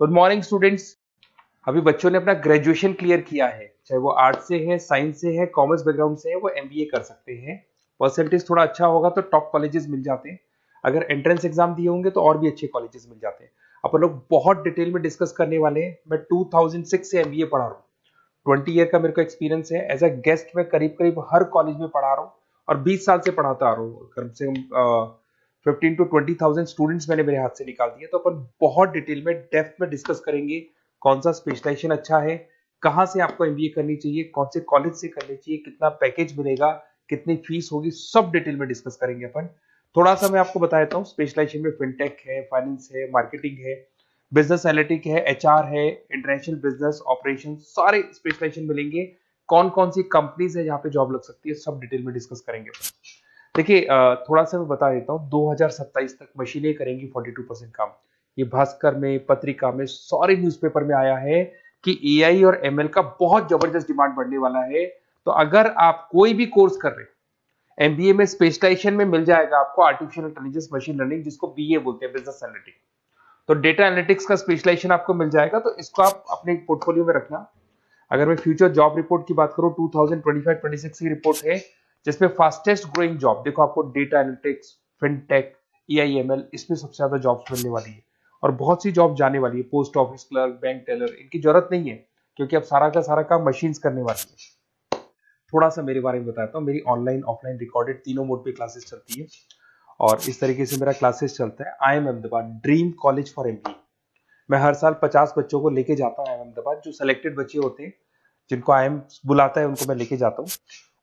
Good morning students. अभी बच्चों ने अपना ग्रेजुएशन क्लियर किया है, चाहे वो आर्ट्स से है, साइंस से है, कॉमर्स बैकग्राउंड से है, वो एमबीए कर सकते हैं। परसेंटेज थोड़ा अच्छा होगा तो टॉप कॉलेजेस मिल जाते हैं। अगर एंट्रेंस एग्जाम दिए होंगे तो और भी अच्छे कॉलेजेस मिल जाते हैं। अपन लोग बहुत डिटेल में डिस्कस करने वाले हैं। मैं 2006 से एमबीए पढ़ा रहा हूँ। 20 ईयर का मेरे को एक्सपीरियंस है। एज अ गेस्ट मैं करीब करीब हर कॉलेज में पढ़ा रहा हूँ और 20 साल से पढ़ाता आ रहा हूँ। कम से कम 15 to 20 thousand स्टूडेंट्स मैंने मेरे हाथ से निकाल दिए। तो अपन बहुत डिटेल में डेप्थ में डिस्कस करेंगे कौन सा स्पेशलाइजेशन अच्छा है, कहाँ से आपको एमबीए करनी चाहिए, कौन से कॉलेज से करनी चाहिए, कितना पैकेज मिलेगा, कितनी फीस होगी, सब डिटेल में डिस्कस करेंगे अपन। थोड़ा सा मैं आपको बता देता हूँ। स्पेशलाइजेशन में फिनटेक है, फाइनेंस है, मार्केटिंग है, बिजनेस एनालिटिक है, एचआर है, इंटरनेशनल बिजनेस ऑपरेशन, सारे स्पेशलाइजेशन मिलेंगे। कौन कौन सी कंपनीज है जहाँ पे जॉब लग सकती है, सब डिटेल में डिस्कस करेंगे। देखिए, थोड़ा सा मैं बता देता हूँ। 2027 तक मशीनें करेंगी 42% काम। ये भास्कर में, पत्रिका में, सारे न्यूज़पेपर में आया है कि एआई और एमएल का बहुत जबरदस्त डिमांड बढ़ने वाला है। तो अगर आप कोई भी कोर्स कर रहे हैं, एमबीए में स्पेशलाइजेशन में मिल जाएगा आपको आर्टिफिशियल इंटेलिजेंस, मशीन लर्निंग, जिसको बीए बोलते हैं, बिजनेस एनालिटिक्स। तो डेटा एनालिटिक्स का स्पेशलाइजेशन आपको मिल जाएगा, तो इसको आप अपने पोर्टफोलियो में रखना। अगर मैं फ्यूचर जॉब रिपोर्ट की बात करूं, 2025-26 की रिपोर्ट है, जिसमें फास्टेस्ट ग्रोइंग जॉब देखो आपको डेटा एनालिटिक्स, फिनटेक, एआईएमएल, इसमें सबसे ज्यादा जॉब्स मिलने वाली है। और बहुत सी जॉब जाने वाली है। Post office clerk, bank teller, इनकी जरूरत नहीं है क्योंकि अब सारा का सारा काम मशीन्स करने वाली है। थोड़ा सा मेरे बारे में बताता हूँ। मेरी ऑनलाइन ऑफलाइन रिकॉर्डेड तीनों मोड पे क्लासेस चलती है और इस तरीके से मेरा क्लासेस चलता है। I am Ahmedabad dream college for MBA. मैं हर साल 50 बच्चों को लेके जाता हूँ अहमदाबाद। जो सिलेक्टेड बच्चे होते हैं, जिनको आईएम बुलाता है, उनको मैं लेके जाता हूँ।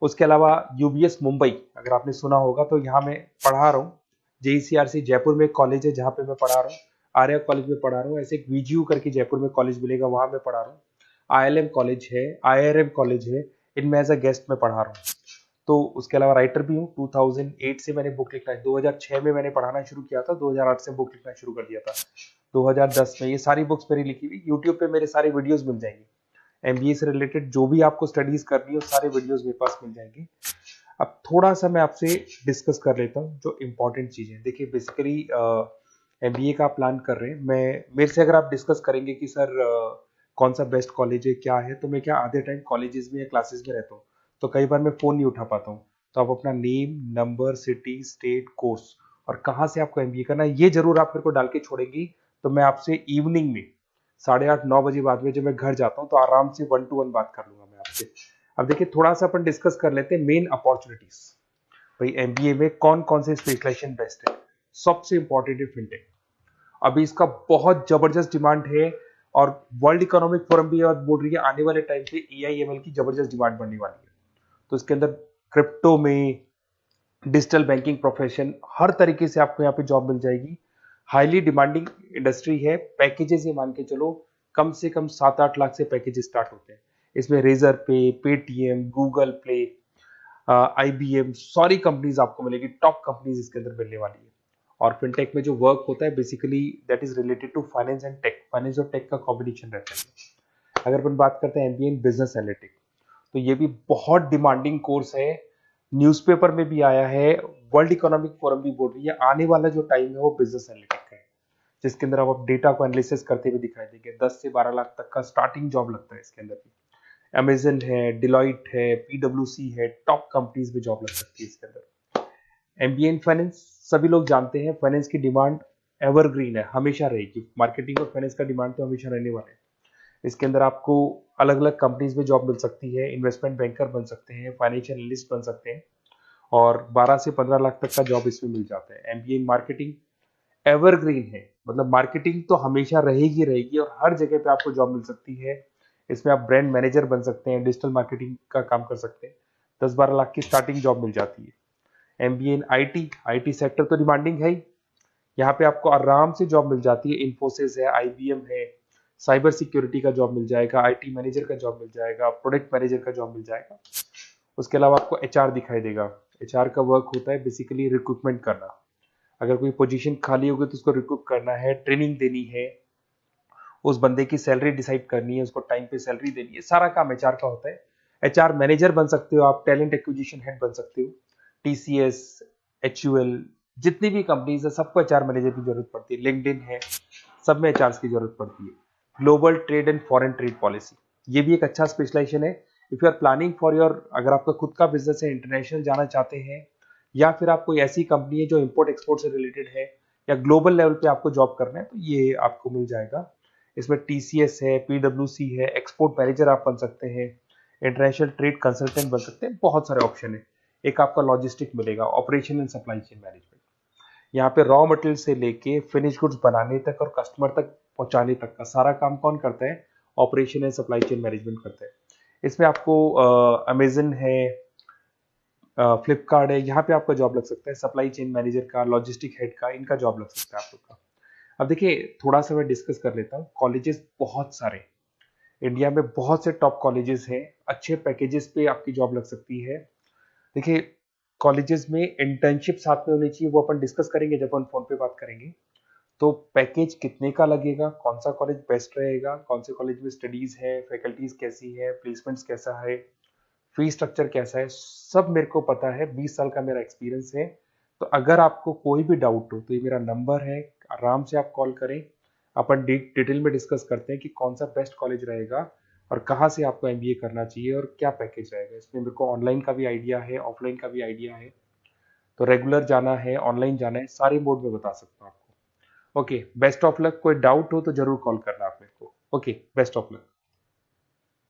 उसके अलावा यूबीएस मुंबई, अगर आपने सुना होगा, तो यहाँ मैं पढ़ा रहा हूँ। जेईसीआरसी जयपुर में एक कॉलेज है जहाँ पे मैं पढ़ा रहा हूँ। आर्या कॉलेज में पढ़ा रहा हूँ। ऐसे एक वीजीयू करके जयपुर में कॉलेज मिलेगा, वहां मैं पढ़ा रहा हूँ। आईएलएम कॉलेज है, आईआरएम कॉलेज है, इनमें एज अ गेस्ट में पढ़ा रहा हूँ। तो उसके अलावा राइटर भी हूँ। 2008 से मैंने बुक लिखना है। 2006 में मैंने पढ़ाना शुरू किया था, 2008 से बुक लिखना शुरू कर दिया था। 2010 में ये सारी बुक्स मेरी लिखी हुई यूट्यूब पे मेरे सारे वीडियोस मिल जाएंगे। एमबीए से रिलेटेड जो भी आपको स्टडीज करनी हो, सारे वीडियोस मेरे पास मिल जाएंगे। अब थोड़ा सा मैं आपसे डिस्कस कर लेता हूँ जो इंपॉर्टेंट चीजें। देखिए, बेसिकली एमबीए का आप प्लान कर रहे हैं, मैं मेरे से अगर आप डिस्कस करेंगे कि सर कौन सा बेस्ट कॉलेज है, क्या है, तो मैं क्या आधे टाइम कॉलेजेस में या क्लासेस में रहता हूँ, तो कई बार मैं फोन नहीं उठा पाता हूँ। तो आप अपना name, number, city, state, course और कहाँ से आपको एमबीए करना है, ये जरूर आप मेरे को डाल के छोड़ेंगी। तो मैं आपसे इवनिंग में 8:30-9 बजे बाद में जब मैं घर जाता हूँ तो आराम से 1-to-1 बात कर लूंगा मैं आपसे। अब देखिए, थोड़ा सा अपन डिस्कस कर लेते हैं मेन अपॉर्चुनिटीज। भाई, एमबीए में कौन कौन से स्पेशलाइजेशन बेस्ट है। सबसे इंपॉर्टेंट है फिनटेक। अभी इसका बहुत जबरदस्त डिमांड है और वर्ल्ड इकोनॉमिक फोरम भी ये बात बोल रही है, आने वाले टाइम पे एआईएमएल की जबरदस्त डिमांड बढ़ने वाली है। तो इसके अंदर क्रिप्टो में, डिजिटल बैंकिंग प्रोफेशन, हर तरीके से आपको यहाँ पे जॉब मिल जाएगी। हाईली डिमांडिंग इंडस्ट्री है। पैकेजेस ये मान के चलो, कम से कम 7-8 लाख से पैकेजेस स्टार्ट होते हैं। इसमें रेजर पे, पेटीएम, गूगल प्ले, आईबीएम, सारी कंपनीज आपको मिलेगी। टॉप कंपनीज इसके अंदर मिलने वाली है। और फिनटेक में जो वर्क होता है, basically that is related to finance and tech. Finance और टेक का कॉम्बिनेशन रहता है। अगर अपन बात करते हैं एमबीए इन बिजनेस एनालिटिक्स, तो ये भी बहुत डिमांडिंग कोर्स है। न्यूज़पेपर में भी आया है, वर्ल्ड इकोनॉमिक फोरम भी बोल रही है आने वाला जो टाइम है वो बिजनेस एनालिटिक्स का है, जिसके अंदर आप डेटा को एनालिसिस करते हुए दिखाई देंगे। 10 से 12 लाख तक का स्टार्टिंग जॉब लगता है इसके अंदर भी। अमेजन है, डिलॉइट है, पीडब्ल्यूसी है, टॉप कंपनीज में जॉब लग सकती है इसके अंदर। एमबीए इन फाइनेंस, सभी लोग जानते हैं फाइनेंस की डिमांड एवरग्रीन है, हमेशा रहेगी। मार्केटिंग और फाइनेंस का डिमांड तो हमेशा रहने वाला है। इसके अंदर आपको अलग अलग कंपनीज में जॉब मिल सकती है। इन्वेस्टमेंट बैंकर बन सकते हैं, फाइनेंशियल एनालिस्ट बन सकते हैं और 12 से 15 लाख तक का जॉब इसमें मिल जाता है। एमबीए इन मार्केटिंग एवरग्रीन है, मतलब मार्केटिंग तो हमेशा रहेगी रहेगी और हर जगह पे आपको जॉब मिल सकती है। इसमें आप ब्रांड मैनेजर बन सकते हैं, डिजिटल मार्केटिंग का काम कर सकते हैं। 10-12 लाख की स्टार्टिंग जॉब मिल जाती है। MBA in IT, IT sector तो डिमांडिंग है ही। यहाँ पे आपको आराम से जॉब मिल जाती है। इन्फोसिस है, आईबीएम है, साइबर सिक्योरिटी का जॉब मिल जाएगा, आईटी मैनेजर का जॉब मिल जाएगा, प्रोडक्ट मैनेजर का जॉब मिल जाएगा। उसके अलावा आपको एचआर दिखाई देगा। एचआर का वर्क होता है बेसिकली रिक्रूटमेंट करना। अगर कोई पोजीशन खाली होगी तो उसको रिक्रूट करना है, ट्रेनिंग देनी है, उस बंदे की सैलरी डिसाइड करनी है, उसको टाइम पे सैलरी देनी है, सारा काम एचआर का होता है। एचआर मैनेजर बन सकते हो आप, टैलेंट एक्विजिशन हेड बन सकते हो। टीसीएस, एचयूएल, जितनी भी कंपनीज है सबको एचआर मैनेजर की जरूरत पड़ती है। लिंक्डइन है, सब में एचआर की जरूरत पड़ती है। Global trade and foreign trade policy, ये भी एक अच्छा स्पेशलाइजेशन है। If you are planning for your, अगर आपका खुद का बिजनेस है, इंटरनेशनल जाना चाहते हैं, या फिर आप कोई ऐसी कंपनी है जो इंपोर्ट एक्सपोर्ट से रिलेटेड है, या ग्लोबल लेवल पे आपको जॉब करना है, तो ये आपको मिल जाएगा। इसमें टीसीएस है, पीडब्ल्यूसी है, एक्सपोर्ट मैनेजर आप बन सकते हैं, इंटरनेशनल ट्रेड कंसल्टेंट बन सकते हैं, बहुत सारे ऑप्शन है। एक आपका लॉजिस्टिक मिलेगा, operation and supply chain management. यहाँ पे रॉ मटेरियल से लेके फिनिश गुड्स बनाने तक और कस्टमर तक पहुंचाने तक का सारा काम कौन करता है? Operation and supply chain management करता है। इसमें आपको अमेजन है, फ्लिपकार्ट है, यहाँ पे आपका जॉब लग सकता है, सप्लाई चेन मैनेजर का, लॉजिस्टिक हेड का, इनका जॉब लग सकता है आप लोग का। अब देखिए, थोड़ा सा मैं डिस्कस कर लेता हूँ। कॉलेजेस बहुत सारे इंडिया में, बहुत से टॉप कॉलेजेस हैं, अच्छे पैकेजेस पे आपकी जॉब लग सकती है। देखिए, कॉलेजेस में इंटर्नशिप साथ में होनी चाहिए, वो अपन डिस्कस करेंगे जब अपन फोन पे बात करेंगे। तो पैकेज कितने का लगेगा, कौन सा कॉलेज बेस्ट रहेगा, कौन से कॉलेज में स्टडीज है, फैकल्टीज कैसी है, प्लेसमेंट्स कैसा है, फी स्ट्रक्चर कैसा है, सब मेरे को पता है। 20 साल का मेरा एक्सपीरियंस है। तो अगर आपको कोई भी डाउट हो तो ये मेरा नंबर है, आराम से आप कॉल करें। अपन डिटेल में डिस्कस करते हैं कि कौन सा बेस्ट कॉलेज रहेगा और कहाँ से आपको एमबीए करना चाहिए और क्या पैकेज रहेगा। इसमें मेरे को ऑनलाइन का भी आइडिया है, ऑफलाइन का भी आइडिया है। तो रेगुलर जाना है, ऑनलाइन जाना है, सारे मोड में बता सकता हूँ आपको। Okay, best of luck. कोई डाउट हो तो जरूर कॉल करना आप मेरे को। Okay, best of luck.